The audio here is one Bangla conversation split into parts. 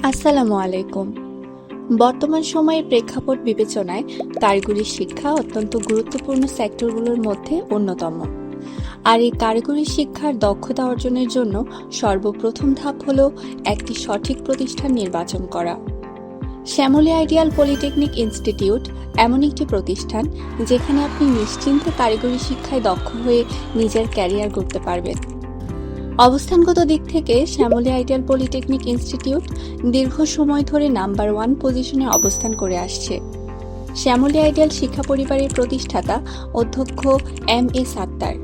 আসসালামু আলাইকুম। বর্তমান সময়ে প্রেক্ষাপট বিবেচনায় কারিগরি শিক্ষা অত্যন্ত গুরুত্বপূর্ণ সেক্টরগুলোর মধ্যে অন্যতম। আর এই কারিগরি শিক্ষার দক্ষতা অর্জনের জন্য সর্বপ্রথম ধাপ হল একটি সঠিক প্রতিষ্ঠান নির্বাচন করা। শ্যামলী আইডিয়াল পলিটেকনিক ইনস্টিটিউট এমন একটি প্রতিষ্ঠান যেখানে আপনি নিশ্চিন্তে কারিগরি শিক্ষায় দক্ষ হয়ে নিজের ক্যারিয়ার গড়তে পারবেন। অবস্থানগত দিক থেকে শ্যামলী আইডিয়াল পলিটেকনিক ইনস্টিটিউট দীর্ঘ সময় ধরে নাম্বার 1 পজিশনে অবস্থান করে আসছে। শ্যামলী আইডিয়াল শিক্ষা পরিবারের প্রতিষ্ঠাতা অধ্যক্ষ M.A. সাত্তার।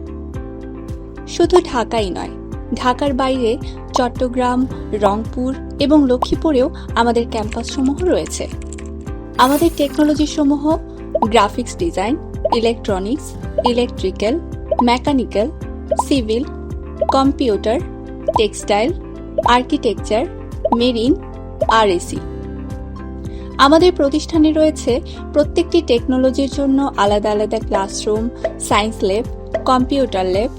শুধু ঢাকাই নয়, ঢাকার বাইরে চট্টগ্রাম, রংপুর এবং লক্ষ্মীপুরেও আমাদের ক্যাম্পাসসমূহ রয়েছে। আমাদের টেকনোলজি সমূহ graphics design, electronics, electrical, mechanical, civil, computer, textile, architecture, marine, RAC। আমাদের প্রতিষ্ঠানে রয়েছে প্রত্যেকটি টেকনোলজির জন্য আলাদা আলাদা classroom, science lab, computer lab,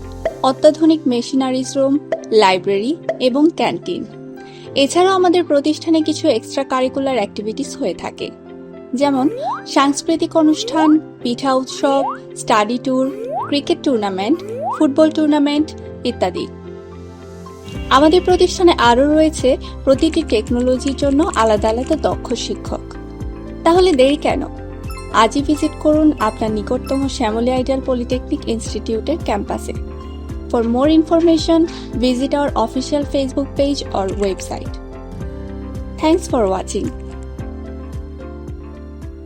অত্যাধুনিক মেশিনারিজ রুম, লাইব্রেরি এবং ক্যান্টিন। এছাড়াও আমাদের প্রতিষ্ঠানে কিছু এক্সট্রা কারিকুলার অ্যাক্টিভিটিস হয়ে থাকে, যেমন সাংস্কৃতিক অনুষ্ঠান, পিঠা উৎসব, study tour, cricket tournament, football tournament ইত্যাদি। আমাদের প্রতিষ্ঠানে আরও রয়েছে প্রতিটি টেকনোলজির জন্য আলাদা আলাদা দক্ষ শিক্ষক। তাহলে দেরি কেন? আজই ভিজিট করুন আপনার নিকটতম শ্যামলী আইডিয়াল পলিটেকনিক ইনস্টিটিউটের ক্যাম্পাসে। For more information, visit our official Facebook page or website. Thanks for watching.